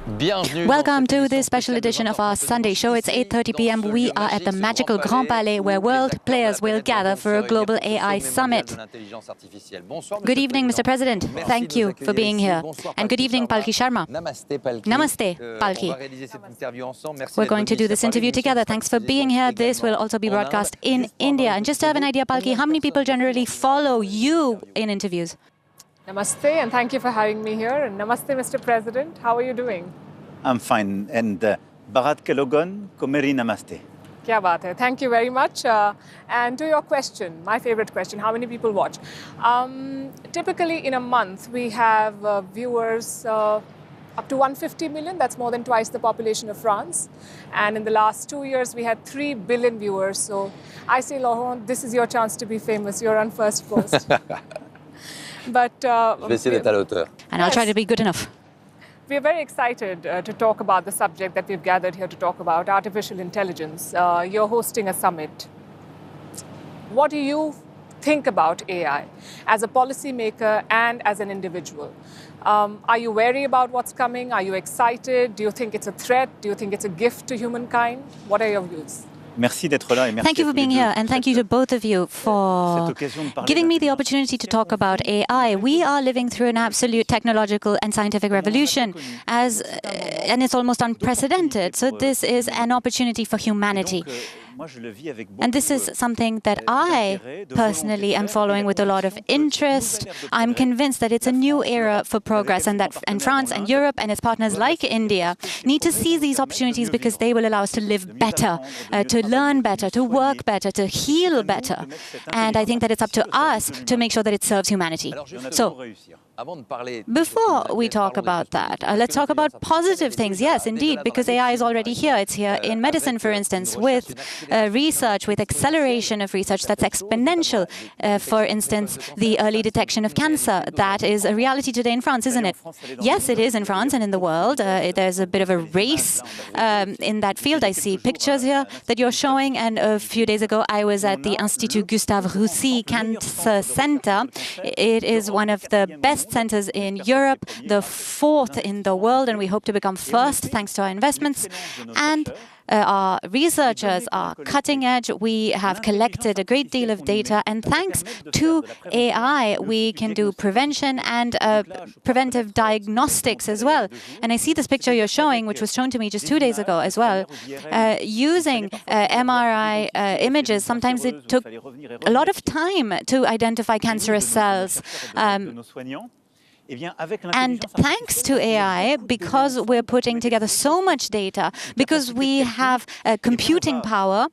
Welcome to this special edition of our Sunday show. It's 8:30 p.m. We are at the magical Grand Palais where world players will gather for a global AI summit. Good evening, Mr. President. Thank you for being here. And good evening, Palki Sharma. Namaste, Palki. We're going to do this interview together. Thanks for being here. This will also be broadcast in India. And just to have an idea, Palki, how many people generally follow you in interviews? Namaste, and thank you for having me here. And namaste, Mr. President. How are you doing? I'm fine. And Bharat ke logon ko meri namaste. Kya baat hai. Thank you very much. And to your question, my favorite question, how many people watch? Typically in a month, we have viewers up to 150 million. That's more than twice the population of France. And in the last 2 years, we had 3 billion viewers. So I say, Laurent, this is your chance to be famous. You're on first post. But, and I'll try to be good enough. We're very excited to talk about the subject that we've gathered here to talk about, artificial intelligence. You're hosting a summit. What do you think about AI as a policymaker and as an individual? Are you wary about what's coming? Are you excited? Do you think it's a threat? Do you think it's a gift to humankind? What are your views? Thank you for being here, and thank you to both of you for giving me the opportunity to talk about AI. We are living through an absolute technological and scientific revolution, and it's almost unprecedented. So this is an opportunity for humanity. And this is something that I personally am following with a lot of interest. I'm convinced that it's a new era for progress, and that France and Europe and its partners like India need to seize these opportunities because they will allow us to live better, to learn better, to work better, to heal better. And I think that it's up to us to make sure that it serves humanity. So, before we talk about that, let's talk about positive things. Yes, indeed, because AI is already here. It's here in medicine, for instance, with research, with acceleration of research that's exponential. For instance, the early detection of cancer. That is a reality today in France, isn't it? Yes, it is in France and in the world. There's a bit of a race in that field. I see pictures here that you're showing. And a few days ago, I was at the Institut Gustave Roussy Cancer Center. It is one of the best centers in Europe, the 4th in the world, and we hope to become first thanks to our investments. And our researchers are cutting edge. We have collected a great deal of data, and thanks to AI, we can do prevention and preventive diagnostics as well. And I see this picture you're showing, which was shown to me just 2 days ago as well. Using MRI images, sometimes it took a lot of time to identify cancerous cells. And thanks to AI, because we're putting together so much data, because we have computing power,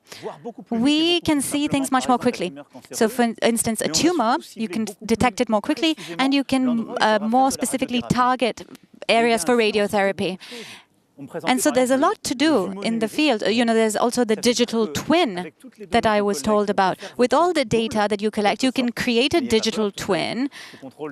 we can see things much more quickly. So for instance, a tumor, you can detect it more quickly, and you can more specifically target areas for radiotherapy. And so there's a lot to do in the field. You know, there's also the digital twin that I was told about. With all the data that you collect, you can create a digital twin.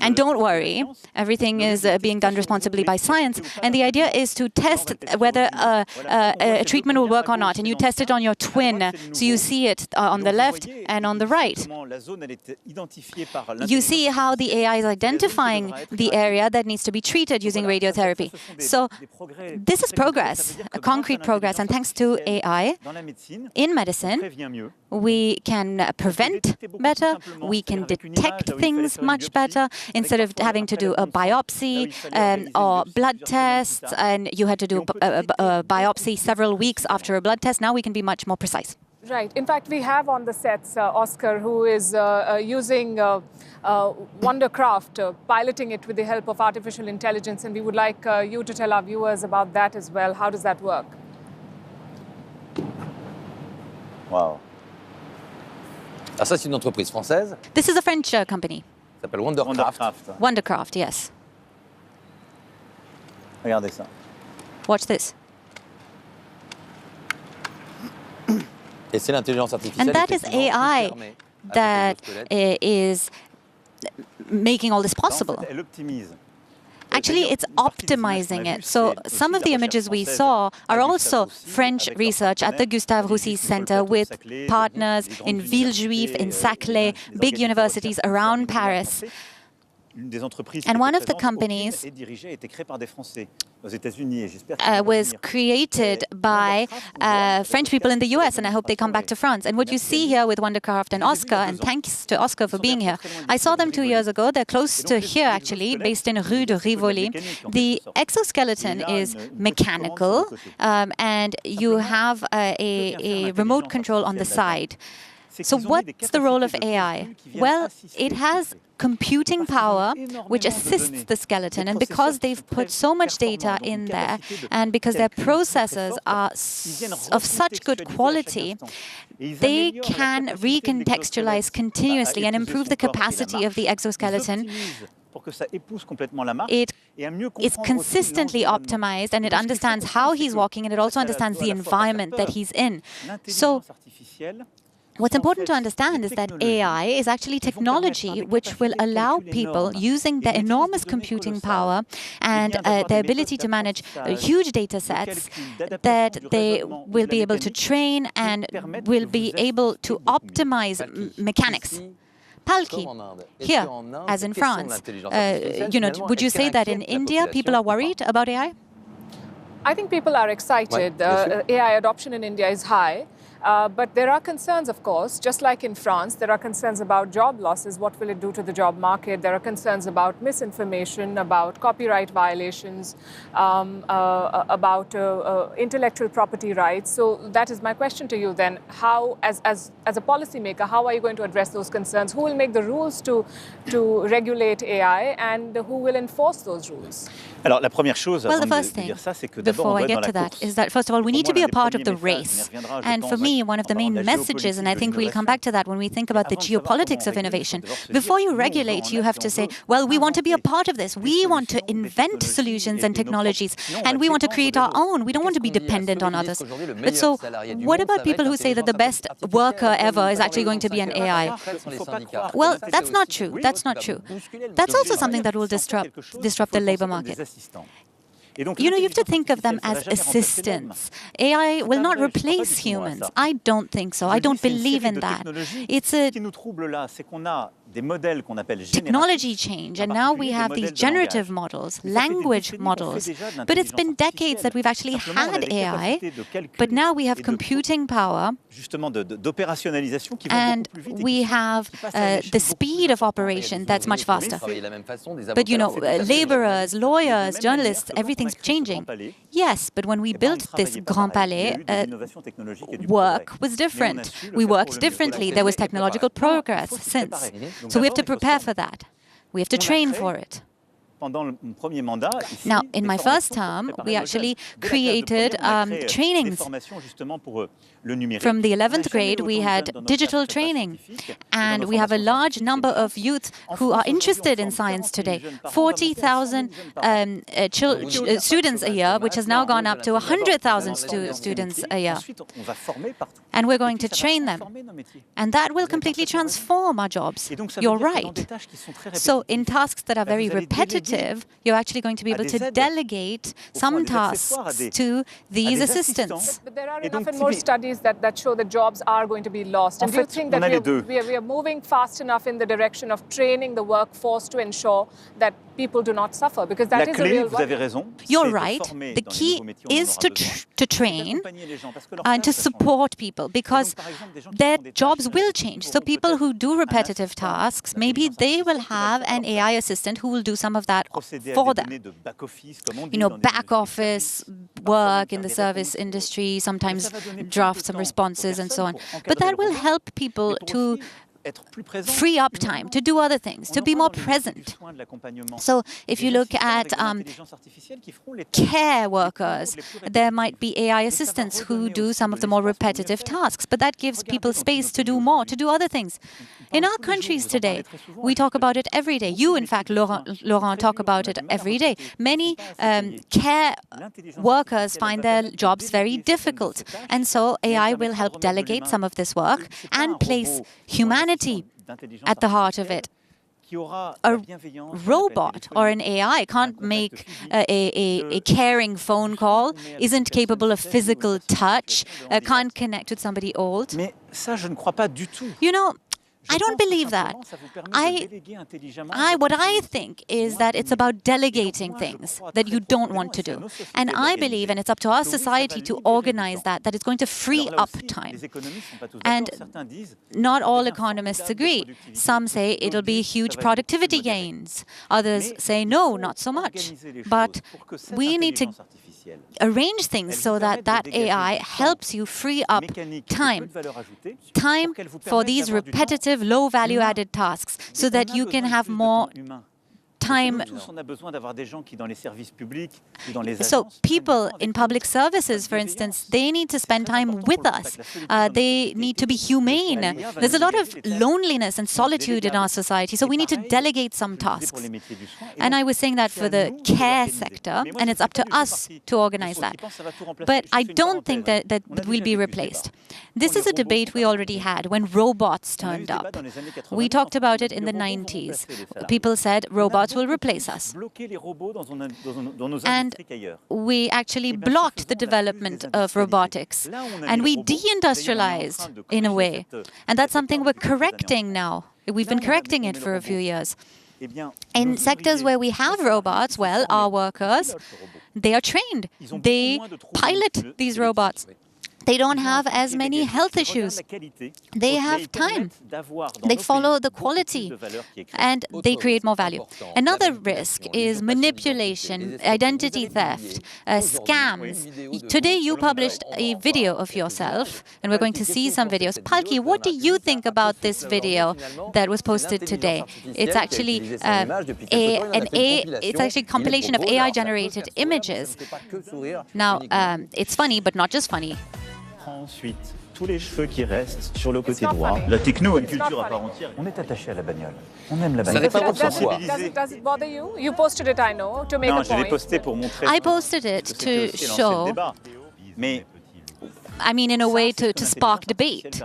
And don't worry, everything is being done responsibly by science. And the idea is to test whether a treatment will work or not. And you test it on your twin. So you see it on the left and on the right. You see how the AI is identifying the area that needs to be treated using radiotherapy. So this is progress, concrete progress, and thanks to AI, in medicine, we can prevent better, we can detect things much better. Instead of having to do a biopsy or blood tests, and you had to do a biopsy several weeks after a blood test, now we can be much more precise. Right. In fact, we have on the sets Oscar, who is using Wondercraft, piloting it with the help of artificial intelligence, and we would like you to tell our viewers about that as well. How does that work? Wow. Ah, ça, c'est une entreprise française. This is a French company. Ça s'appelle Wondercraft. Wondercraft, yes. Regardez ça. Watch this. And that is AI that is making all this possible. Actually, it's optimizing it. So some of the images we saw are also French research at the Gustave Roussy Center with partners in Villejuif, in Saclay, big universities around Paris. And one of the companies was created by French people in the US, and I hope they come back to France. And what you see here with Wondercraft and Oscar, and thanks to Oscar for being here, I saw them 2 years ago. They're close to here, actually, based in Rue de Rivoli. The exoskeleton is mechanical, and you have a remote control on the side. So what's the role of AI? Well, it has computing power which assists the skeleton, and because they've put so much data in there, and because their processors are of such good quality, they can recontextualize continuously and improve the capacity of the exoskeleton. It is consistently optimized, and it understands how he's walking, and it also understands the environment that he's in. So what's important to understand is that AI is actually technology which will allow people, using their enormous computing power and their ability to manage huge data sets, that they will be able to train and will be able to optimize mechanics. Palki, here, as in France, would you say that in India people are worried about AI? I think people are excited. AI adoption in India is high. But there are concerns, of course, just like in France, there are concerns about job losses. What will it do to the job market? There are concerns about misinformation, about copyright violations, about intellectual property rights. So that is my question to you then. How, as a policymaker, how are you going to address those concerns? Who will make the rules to regulate AI, and who will enforce those rules? Well, the first thing, before I get to that, is that, first of all, we need to be a part of the race. And for me, one of the main messages, and I think we'll come back to that when we think about the geopolitics of innovation, before you regulate, you have to say, well, we want to be a part of this. We want to invent solutions and technologies, and we want to create our own. We don't want to be dependent on others. But so, what about people who say that the best worker ever is actually going to be an AI? Well, that's not true. That's not true. That's also something that will disrupt the labor market. You have to think of them as assistants. AI will not replace humans. I don't think so. I don't believe in that. It's a technology change, and now we have these generative models, language models. But it's been decades that we've actually had AI, but now we have computing power, and we have the speed of operation that's much faster. But laborers, lawyers, journalists, everything's changing. Yes, but when we built this Grand Palais, work was different. We worked differently. There was technological progress since. So we have to prepare for that. We have to train for it. Now, in my first term, we actually created trainings. From the 11th grade, we had digital training. And we have a large number of youth who are interested in science today. 40,000 students a year, which has now gone up to 100,000 students a year. And we're going to train them. And that will completely transform our jobs. You're right. So in tasks that are very repetitive, you're actually going to be able to delegate some tasks to these assistants. But there are enough and more studies that show that jobs are going to be lost. And do you think that we are moving fast enough in the direction of training the workforce to ensure that people do not suffer? Because that is a real worry. You're right. The key is to train and to support people, because their jobs will change. So people who do repetitive tasks, maybe they will have an AI assistant who will do some of that for them. Back office work in the service industry, sometimes draft some responses and so on. But that will help people to free up time to do other things, to be more present. So if you look at care workers, there might be AI assistants who do some of the more repetitive tasks, but that gives people space to do more, to do other things. In our countries today, we talk about it every day. You, in fact, Laurent, talk about it every day. Many care workers find their jobs very difficult. And so AI will help delegate some of this work and place humanity at the heart of it. A robot or an AI can't make a caring phone call, isn't capable of physical touch, can't connect with somebody old. I don't believe that. What I think is that it's about delegating things that you don't want to do. And I believe, and it's up to our society to organize that it's going to free up time. And not all economists agree. Some say it'll be huge productivity gains. Others say no, not so much. But we need to arrange things so that AI helps you free up time for these repetitive, low value-added tasks so that you can have more time. So people in public services, for instance, they need to spend time with us. They need to be humane. There's a lot of loneliness and solitude in our society, so we need to delegate some tasks. And I was saying that for the care sector, and it's up to us to organize that. But I don't think that we'll be replaced. This is a debate we already had when robots turned up. We talked about it in the 90s. People said robots will replace us. And we actually blocked the development of robotics. And we deindustrialized in a way. And that's something we're correcting now. We've been correcting it for a few years. In sectors where we have robots, well, our workers, they are trained. They pilot these robots. They don't have as many health issues. They have time. They follow the quality, and they create more value. Another risk is manipulation, identity theft, scams. Today you published a video of yourself, and we're going to see some videos. Palki, what do you think about this video that was posted today? It's actually it's actually a compilation of AI-generated images. Now, it's funny, but not just funny. Ensuite, tous les cheveux qui restent sur le côté droit. La techno est une culture à part entière. On est attaché à la bagnole. On aime la bagnole. Does it bother you? You posted it, I know, to make a point. Non, je l'ai posté pour montrer. I posted it to show. Mais I mean, in a way to spark debate.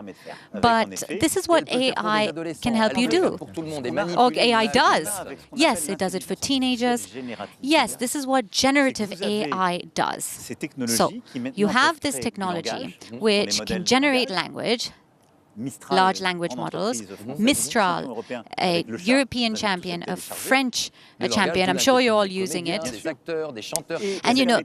But this is what AI can help you do. Or AI does. Yes, it does it for teenagers. Yes, this is what generative AI does. So you have this technology which can generate language, large language models. Mistral, a European champion, a French champion, I'm sure you're all using it. And you know,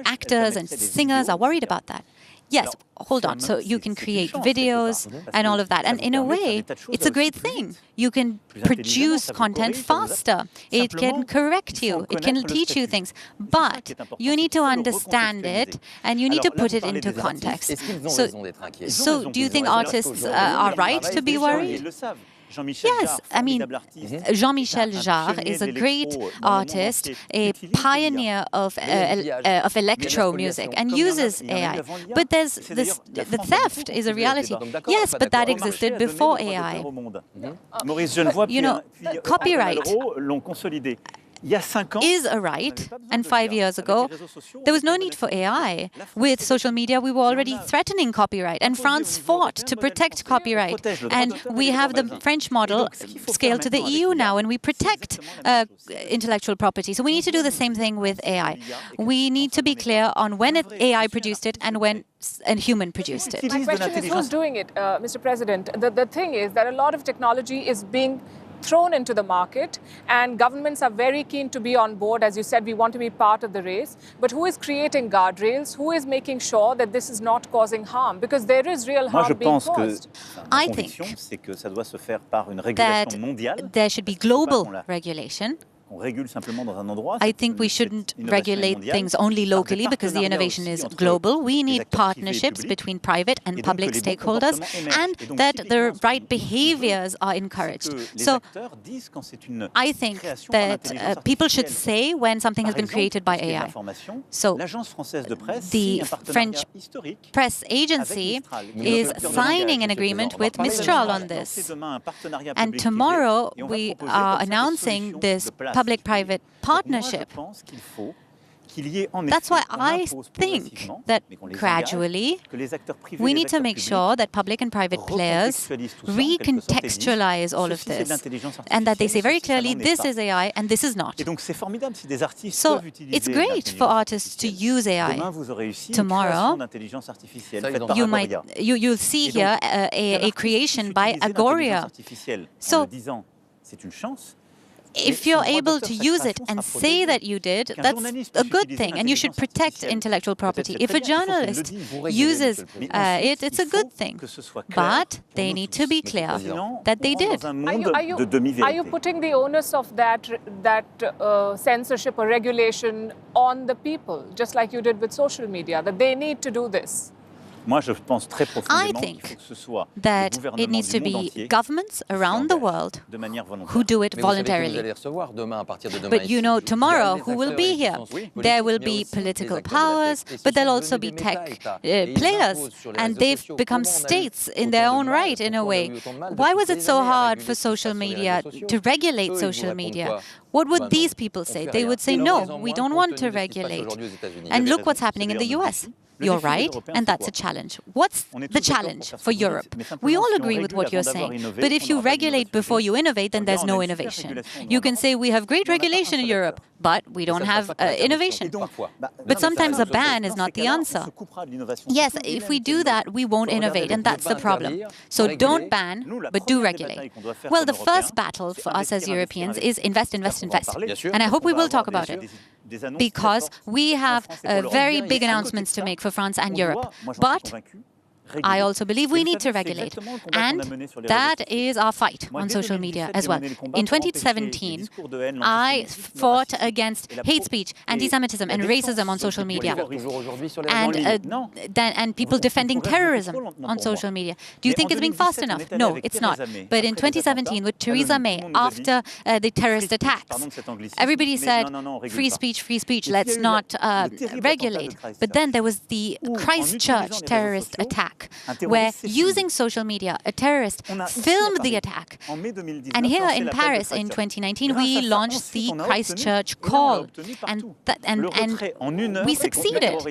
actors and singers are worried about that. Yes, hold on. So you can create videos and all of that. And in a way, it's a great thing. You can produce content faster. It can correct you. It can teach you things. But you need to understand it, and you need to put it into context. So do you think artists are right to be worried? Yes, I mean, Jean-Michel Jarre is a great artist, a pioneer of electro music, and uses AI. But there's this, the theft is a reality. Yes, but that existed before AI. You know, copyright is a right, and 5 years ago, there was no need for AI. With social media, we were already threatening copyright, and France fought to protect copyright. And we have the French model scaled to the EU now, and we protect intellectual property. So we need to do the same thing with AI. We need to be clear on when AI produced it and when a human produced it. My question is, who's doing it, Mr. President? The thing is that a lot of technology is being thrown into the market, and governments are very keen to be on board. As you said, we want to be part of the race. But who is creating guardrails? Who is making sure that this is not causing harm? Because there is real harm being caused. I think that there should be global regulation. I think we shouldn't regulate things only locally because the innovation is global. We need partnerships between private and public stakeholders, and that the right behaviors are encouraged. So I think that people should say when something has been created by AI. So the French press agency is signing an agreement with Mistral on this. And tomorrow we are announcing this public-private partnership. That's why I think that gradually we need to make sure that public and private players recontextualize all of this and that they say very clearly this is AI and this is not. So it's great for artists to use AI. Tomorrow, you'll see here a creation by Agoria. So if you're able to use it and say that you did, that's a good thing, and you should protect intellectual property. If a journalist uses it, it's a good thing. But they need to be clear that they did. Are you putting the onus of that censorship or regulation on the people, just like you did with social media, that they need to do this? I think that it needs to be governments around the world who do it voluntarily. But you know, tomorrow, who will be here? There will be political powers, but there'll also be tech players, and they've become states in their own right, in a way. Why was it so hard for social media to regulate social media? What would these people say? They would say, no, we don't want to regulate. And look what's happening in the US. You're right, and that's a challenge. What's the challenge for Europe? We all agree with what you're saying, but if you regulate before you innovate, then there's no innovation. You can say we have great regulation in Europe, but we don't have innovation. But sometimes a ban is not the answer. Yes, if we do that, we won't innovate, and that's the problem. So don't ban, but do regulate. Well, the first battle for us as Europeans is invest, invest, invest. And I hope we will talk about it, because we have very big announcements to make for France and Europe. But I also believe we need to regulate, and that is our fight on social media as well. In 2017, I fought against hate speech, anti-Semitism and racism on social media, and people defending terrorism on social media. Do you think it's being fast enough? No, it's not. But in 2017, with Theresa May, after the terrorist attacks, everybody said, free speech, let's not regulate. But then there was the Christchurch terrorist attack, where using social media, a terrorist filmed the attack. And here in Paris in 2019, we launched the Christchurch call, and we succeeded.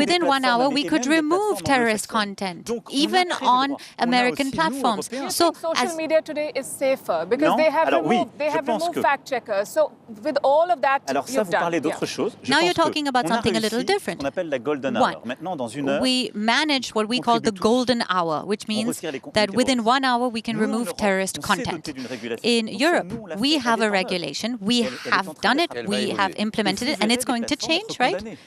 Within 1 hour, we could remove terrorist content, even on American platforms. So social media today is safer because they have removed fact checkers. So with all of that, you've done. Now you're talking about something a little different. One, we managed what we call the golden hour, which means that within 1 hour we can remove terrorist content. In Europe, we have a regulation, we have done it, we have implemented it, and it's going to change, right?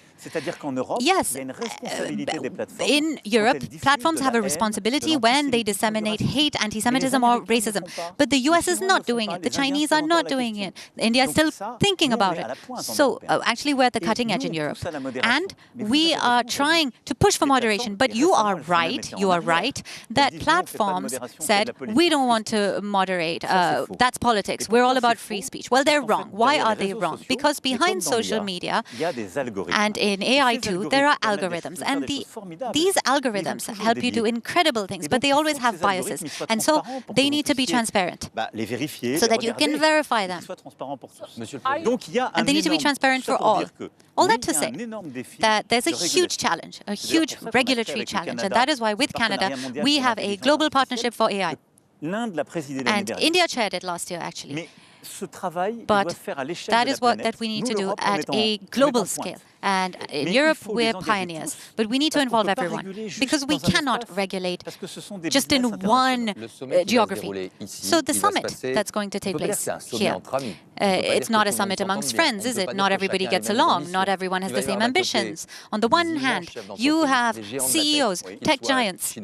Yes, in Europe, platforms have a responsibility when they disseminate hate, anti-Semitism or racism. But the US is not doing it. The Chinese are not doing it. India is still thinking about it. So actually, we're at the cutting edge in Europe. And we are trying to push for moderation. But you are right, that platforms said, we don't want to moderate. That's politics. We're all about free speech. Well, they're wrong. Why are they wrong? Because behind social media and in AI too, there are algorithms, and these algorithms help you do incredible things, but they always have biases, and so they need to be transparent so that you can verify them. And they need to be transparent for all. All that to say that there's a huge challenge, a huge regulatory challenge, and that is why with Canada we have a global partnership for AI. And India chaired it last year, actually. But that is work that we need to do at a global scale. And in Europe, we're pioneers. But we need to involve everyone, because we cannot regulate just in one geography. So the summit that's going to take place here, it's not a summit amongst friends, is it? Not everybody gets along. Not everyone has the same ambitions. On the one hand, you have CEOs, tech giants,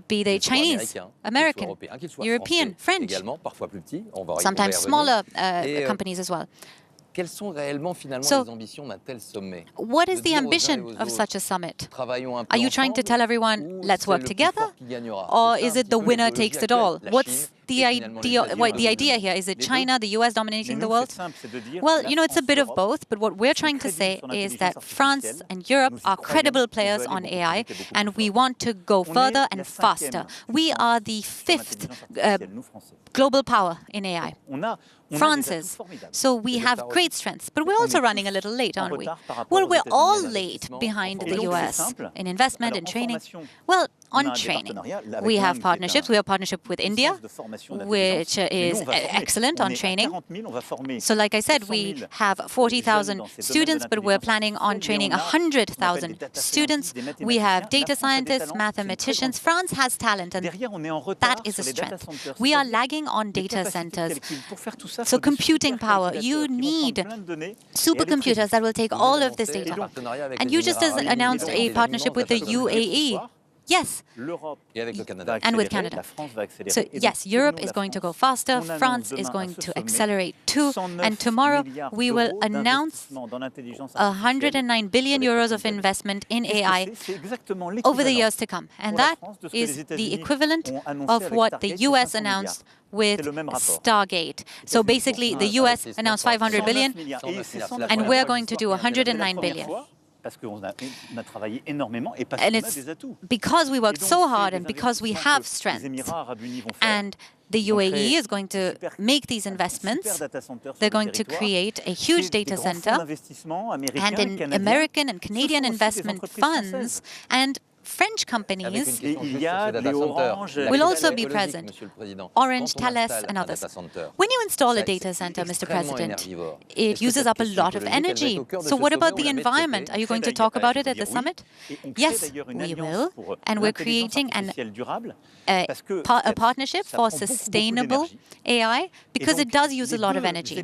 be they Chinese, American, European, French, sometimes smaller companies as well. So, what is the ambition of such a summit? Are you trying to tell everyone, let's work together? Or is it the winner takes it all? What's the idea here? Is it China, the US dominating the world? Well, you know, it's a bit of both, but what we're trying to say is that France and Europe are credible players on AI, and we want to go further and faster. We are the fifth global power in AI. France is. So we have great strengths, but we're also running a little late, aren't we? Well, we're all late behind the US in investment and training. Well, on training, we have partnerships. We have a partnership with India, which is excellent on training. So like I said, we have 40,000 students, but we're planning on training 100,000 students. We have data scientists, mathematicians. France has talent, and that is a strength. We are lagging on data centers. So computing power, you need supercomputers that will take all of this data. And you just announced a partnership with the UAE. Yes, and with Canada. So yes, Europe is going to go faster, France is going to accelerate too, and tomorrow we will announce 109 billion euros of investment in AI over the years to come. And that is the equivalent of what the US announced with Stargate. So basically, the US announced 500 billion, and we're going to do 109 billion. And it's because we worked so hard and because we have strengths. And the UAE is going to make these investments. They're going to create a huge data center. And in American and Canadian investment funds and French companies will also be present. Orange, Thales, and others. When you install a data center, Mr. President, it uses up a lot of energy. So what about the environment? Are you going to talk about it at the summit? Yes, we will. And we're creating a partnership for sustainable AI because it does use a lot of energy.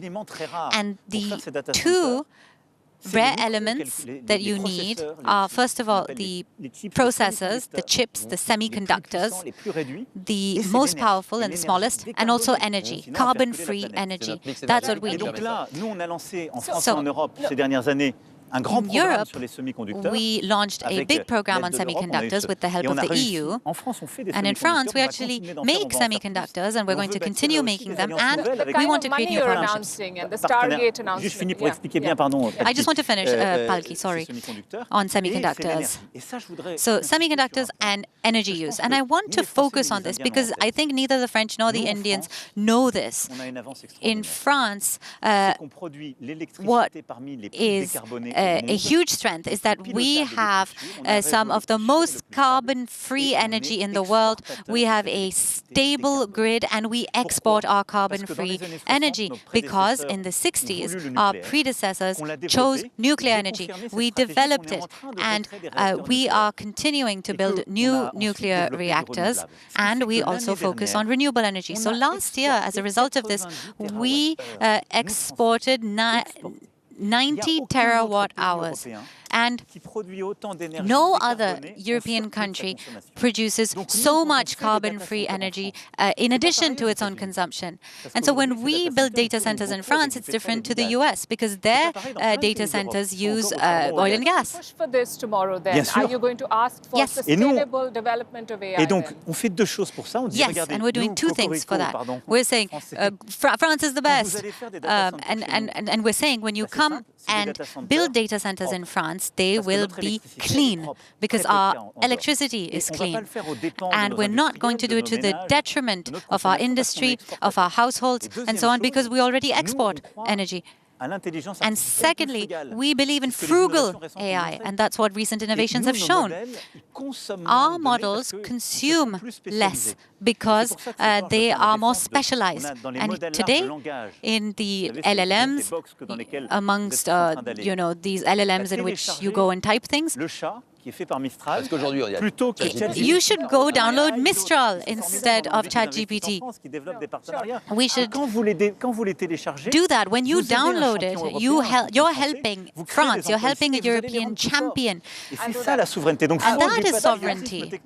And the two rare elements that you need are, first of all, the processors, the chips, the semiconductors, the most powerful and the smallest, and also energy, carbon-free energy. That's what we need. In Europe, we launched a big program on semiconductors with the help of the EU. And in France, we actually make semiconductors, and we're going to continue making them. And we want to create new partnerships. And the Stargate announcement. I just want to finish, Palki, sorry, on semiconductors. So semiconductors and energy use. And I want to focus on this because I think neither the French nor the Indians know this. In France, what is a huge strength is that we have some of the most carbon-free energy in the world. We have a stable grid, and we export our carbon-free energy because in the 60s, our predecessors chose nuclear energy. We developed it, and we are continuing to build new nuclear reactors, and we also focus on renewable energy. So last year, as a result of this, we exported 90 terawatt hours. And no other European country produces so much carbon-free energy in addition to its own consumption. And so when we build data centers in France, it's different to the US because their data centers use oil and gas. Push for this tomorrow then. Are you going to ask for sustainable development of AI? Yes, and we're doing two things for that. We're saying France is the best. And we're saying when you come and build data centers in France, they will be clean because our electricity is clean. And we're not going to do it to the detriment of our industry, of our households, and so on, because we already export energy. And secondly, we believe in frugal AI, and that's what recent innovations have shown. Our models consume less because they are more specialized. And today, in the LLMs, amongst these LLMs in which you go and type things, you should go download Mistral instead of ChatGPT. We should do that. When you download it, you're helping France, you're helping a European champion. And that is sovereignty.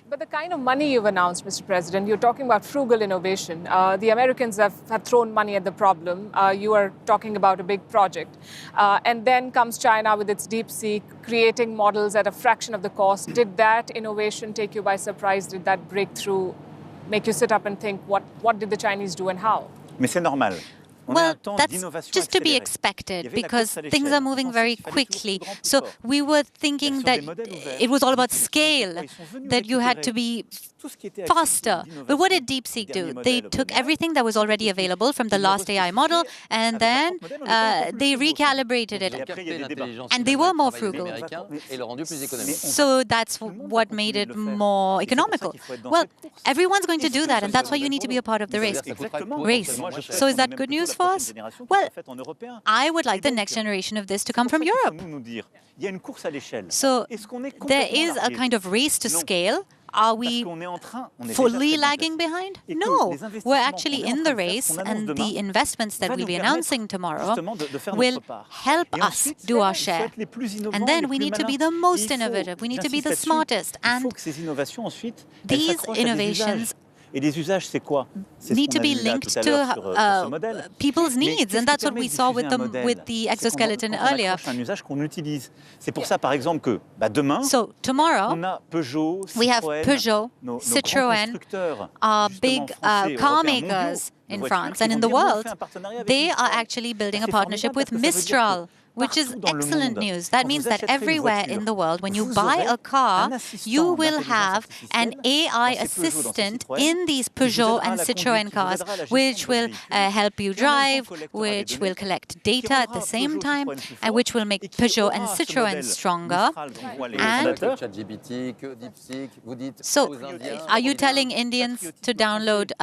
But the kind of money you've announced, Mr. President, you're talking about frugal innovation. The Americans have thrown money at the problem. You are talking about a big project. And then comes China with its DeepSeek, creating models at a fraction of the cost. Did that innovation take you by surprise? Did that breakthrough make you sit up and think, what did the Chinese do and how? Well, that's just to be expected because things are moving very quickly. So we were thinking that it was all about scale, that you had to be faster. But what did DeepSeek do? They took everything that was already available from the last AI model and then they recalibrated it. And they were more frugal. So that's what made it more economical. Well, everyone's going to do that, and that's why you need to be a part of the race. So is that good news for us? Well, I would like the next generation of this to come from Europe. So there is a kind of race to scale. Are we fully lagging behind? No, we're actually in the race, and the investments that we'll be announcing tomorrow will help us do our share. And then we need to be the most innovative, we need to be the smartest, and these innovations need to be linked to people's needs, and that's what we saw with the exoskeleton earlier. So tomorrow we have Peugeot, Citroën, our big car makers in France and in the world. They are actually building a partnership with Mistral, which is excellent news. That means that everywhere in the world, when you buy a car, you will have an AI assistant in these Peugeot and Citroën cars, which will help you drive, which will collect data at the same time, and which will make Peugeot and Citroën stronger. And so, are you telling Indians to download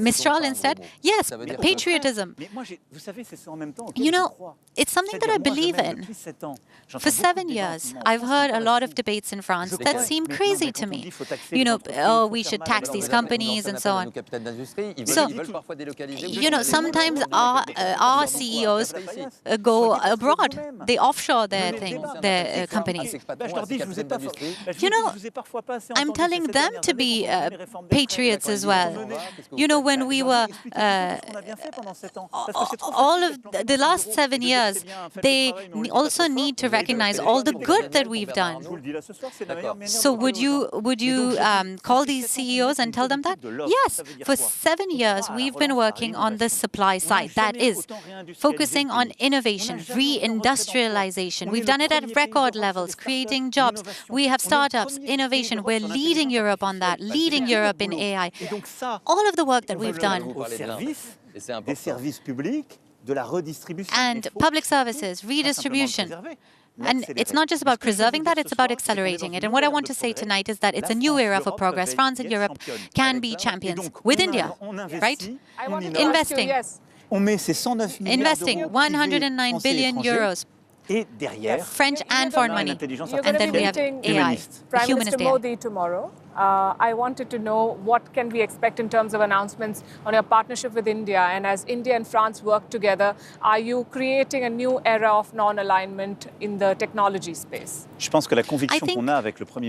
Mistral instead? Yes, patriotism. You know, it's something that I believe in. For 7 years, I've heard a lot of debates in France that seem crazy to me. You know, oh, we should tax these companies and so on. So, you know, sometimes our CEOs go abroad. They offshore their companies. You know, I'm telling them to be patriots as well. You know, when we were all of the last 7 years, they also need to recognize all the good that we've done. So would you call these CEOs and tell them that? Yes, for 7 years we've been working on the supply side. That is, focusing on innovation, re-industrialization. We've done it at record levels, creating jobs. We have startups, innovation. We're leading Europe on that, leading Europe in AI. All of the work that we've done. And public services, redistribution. And it's not just about preserving that, it's about accelerating it. And what I want to say tonight is that it's a new era for progress. France and Europe can be champions with India, right? Investing. Investing 109 billion euros. French and foreign money. And then we have AI, Prime Minister Modi tomorrow. I wanted to know what can we expect in terms of announcements on your partnership with India, and as India and France work together, are you creating a new era of non-alignment in the technology space? I think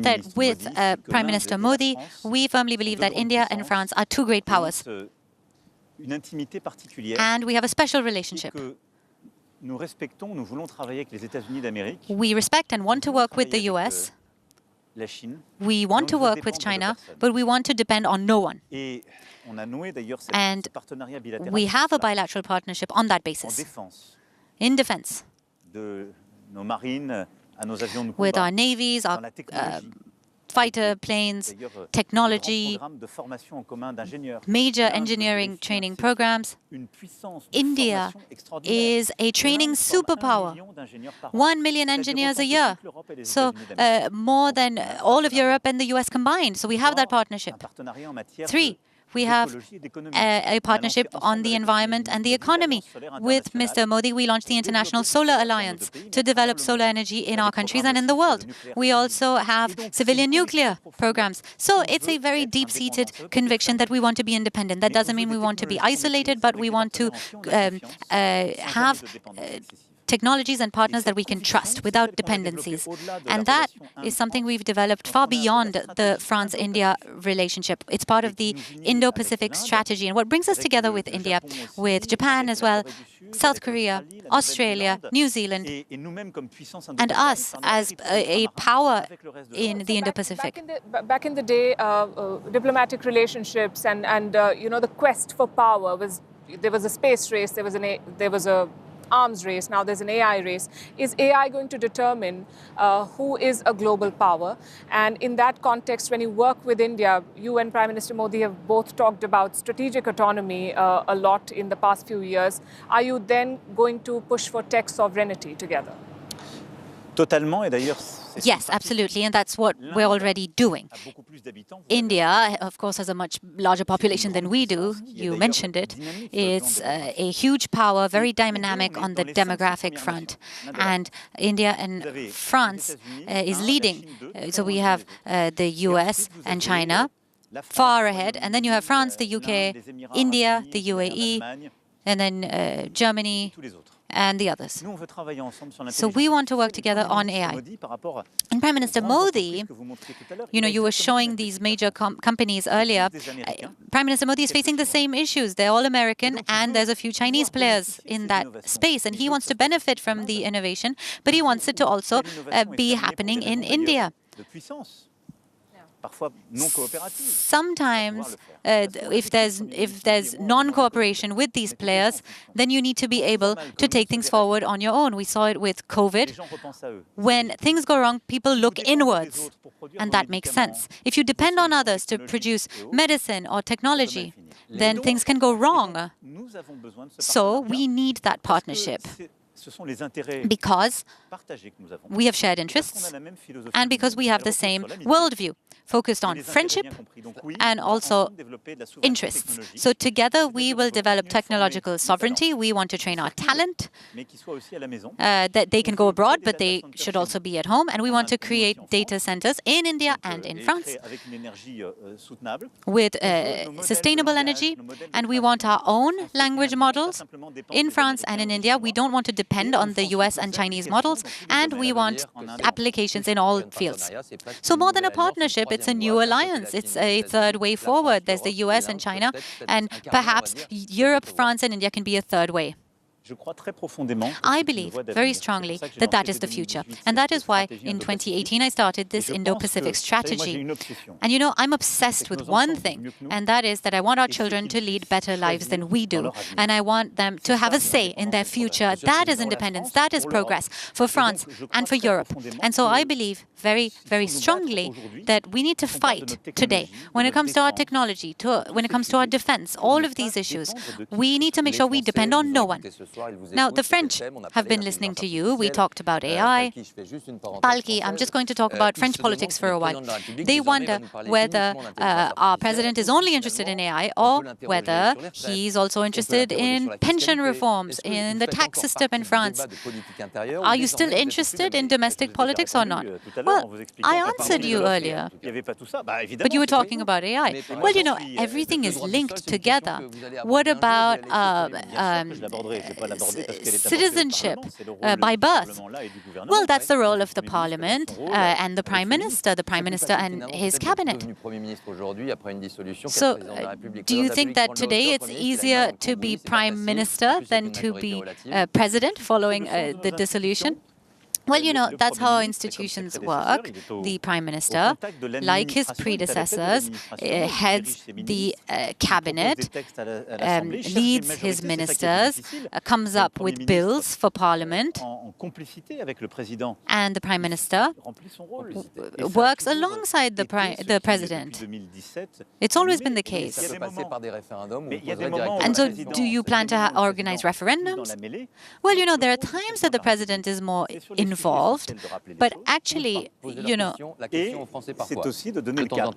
that with Prime Minister Modi, we firmly believe that India and France are two great powers. And we have a special relationship. We respect and want to work with the US. We want to work with China, but we want to depend on no one. And we have a bilateral partnership on that basis. In defense. With our navies, our fighter planes, technology, major engineering training programs. India is a training superpower. 1 million engineers a year. So more than all of Europe and the US combined. So we have that partnership. 3. We have a partnership on the environment and the economy. With Mr. Modi, we launched the International Solar Alliance to develop solar energy in our countries and in the world. We also have civilian nuclear programs. So it's a very deep-seated conviction that we want to be independent. That doesn't mean we want to be isolated, but we want to have technologies and partners that we can trust without dependencies. And that is something we've developed far beyond the France-India relationship. It's part of the Indo-Pacific strategy. And what brings us together with India, with Japan as well, South Korea, Australia, New Zealand, and us as a power in the Indo-Pacific. Back in the day, diplomatic relationships and you know, the quest for power was there was a space race, there was a arms race, now there's an AI race. Is AI going to determine who is a global power? And in that context, when you work with India, you and Prime Minister Modi have both talked about strategic autonomy a lot in the past few years. Are you then going to push for tech sovereignty together? Totalement, et d'ailleurs, Yes, absolutely, and that's what we're already doing. India, of course, has a much larger population than we do. You mentioned it. It's a huge power, very dynamic on the demographic front. And India and France is leading. So we have the US and China far ahead. And then you have France, the UK, India, the UAE, and then Germany, and the others. So we want to work together on AI. And Prime Minister Modi, you were showing these major companies earlier. Prime Minister Modi is facing the same issues. They're all American, and there's a few Chinese players in that space. And he wants to benefit from the innovation, but he wants it to also be happening in India. Sometimes, if there's non-cooperation with these players, then you need to be able to take things forward on your own. We saw it with COVID. When things go wrong, people look inwards, and that makes sense. If you depend on others to produce medicine or technology, then things can go wrong. So we need that partnership, because we have shared interests and because we have the same worldview, focused on friendship and also interests. So together we will develop technological sovereignty. We want to train our talent, that they can go abroad, but they should also be at home. And we want to create data centers in India and in France with sustainable energy. And we want our own language models in France and in India. We don't want to depend on the US and Chinese models, and we want applications in all fields. So more than a partnership, it's a new alliance. It's a third way forward. There's the US and China, and perhaps Europe, France, and India can be a third way. I believe very strongly that that is the future. And that is why in 2018 I started this Indo-Pacific strategy. And I'm obsessed with one thing, and that is that I want our children to lead better lives than we do. And I want them to have a say in their future. That is independence, that is progress for France and for Europe. And so I believe very, very strongly that we need to fight today. When it comes to our technology, when it comes to our defense, all of these issues, we need to make sure we depend on no one. Now, the French have been listening to you. We talked about AI. Palki, I'm just going to talk about French politics for a while. They wonder whether our president is only interested in AI or whether he's also interested in pension reforms, in the tax system in France. Are you still interested in domestic politics or not? Well, I answered you earlier, but you were talking about AI. Well, everything is linked together. What about citizenship by birth? Well, that's the role of the parliament and the prime minister and his cabinet. So, do you think that today it's easier to be prime minister than to be president following the dissolution? Well, that's how institutions work. The Prime Minister, like his predecessors, heads the cabinet, leads his ministers, comes up with bills for Parliament, and the Prime Minister works alongside the President. It's always been the case. And so, do you plan to organize referendums? Well, there are times that the President is more involved, but actually,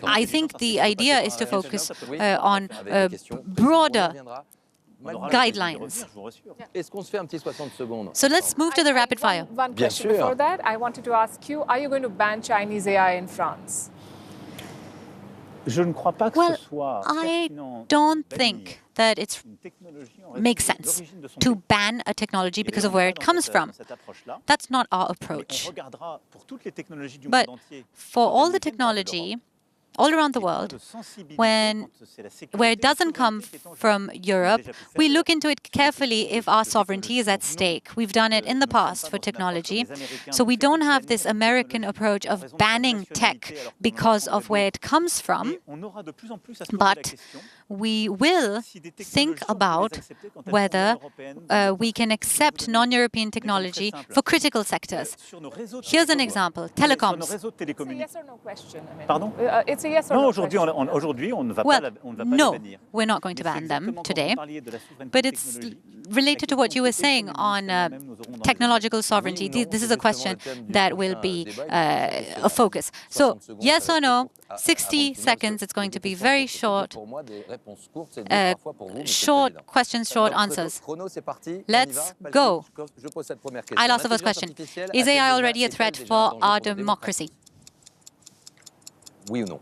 I think the idea is to focus on broader guidelines. So let's move to the rapid fire. One question before that. I wanted to ask you, are you going to ban Chinese AI in France? Well, I don't think that it makes sense to ban a technology because of where it comes from. That's not our approach. But for all the technology, all around the world, where it doesn't come from Europe, we look into it carefully if our sovereignty is at stake. We've done it in the past for technology. So we don't have this American approach of banning tech because of where it comes from, but we will think about whether we can accept non-European technology for critical sectors. Here's an example, telecoms. It's a yes or no question. I mean. Pardon? It's a yes or Non, no aujourd'hui, on ne va Well, pas les no, bannir. we're not going to ban them today, but it's technologie. related to what you were saying on technological sovereignty. This is a question that will be a focus. So, yes or no, 60 seconds, it's going to be very short. Short questions, short answers. Let's go. I'll ask the first question. Is AI already a threat for our democracy? Oui ou non?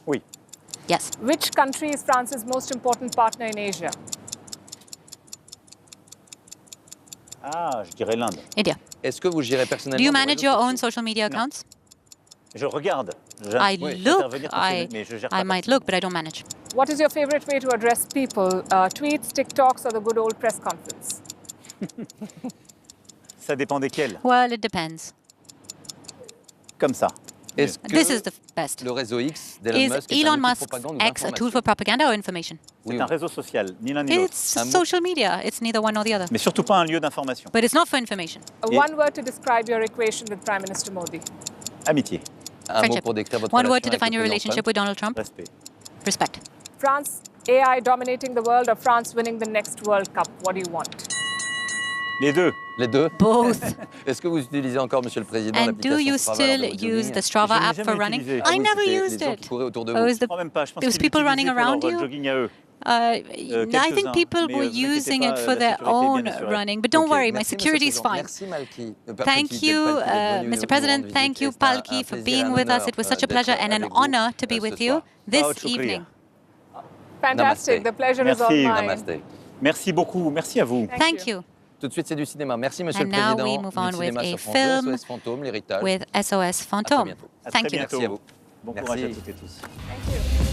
Oui. Yes. Which country is France's most important partner in Asia? Ah, je dirais l'Inde. India. Est-ce que vous gérez personnellement? Do you vos manage réseaux your sociaux? own social media accounts? Je regarde. I look, Mais je gère I pas might look, but I don't manage. What is your favorite way to address people? Tweets, TikToks, or the good old press conference? Ça dépend desquels. Well, it depends. Comme ça. Est-ce que This is the best. le réseau X d'Elon Is Musk est un Elon outil de Musk's propagande ou X a tool d'information? for propaganda or information? Oui C'est ou un non? réseau social, ni l'un ni l'autre. It's social media. It's neither one nor the other. Mais surtout pas un lieu d'information. But it's not for information. One word to describe your equation with Prime Minister Modi. Amitié, Un mot Friendship. pour décrire votre One relation word to avec define le your président relationship Trump. with Donald Trump? respect. Respect. France, AI dominating the world, or France winning the next World Cup? What do you want? Les deux. Les deux. Both. Est-ce que vous utilisez encore, Monsieur le Président, And do l'application you Strava still lors de votre use jogging? the Strava Je l'ai app jamais for running? utilisé. I Oui, never c'était used les gens qui it. couraient autour de Oh, vous. is the, Je crois même pas. Je pense it was qu'ils people running l'utilisaient pour around leur you? jogging à eux. I quelques-uns, think people mais were vous inquiétez using pas, it for la their sécurité est own bien assurée. running. But don't Ok, worry, my merci, security is Monsieur le fine. Président. Merci, Malki. Thank you, Mr. President. Thank you, Palki, for being with us. It was such a pleasure and an honor to be with you this evening. Fantastic. Namaste. The pleasure is all Merci. mine. Namaste. Merci beaucoup. Merci à vous. Thank you. Tout de suite, c'est du cinéma. Merci, Monsieur And le now Président. we move on Du with cinéma a sur France 2, film SOS Fantôme, l'héritage. with SOS Phantom. bientôt. À Thank très you. bientôt. Merci à vous. Bon Merci. courage à toutes et tous. Thank you.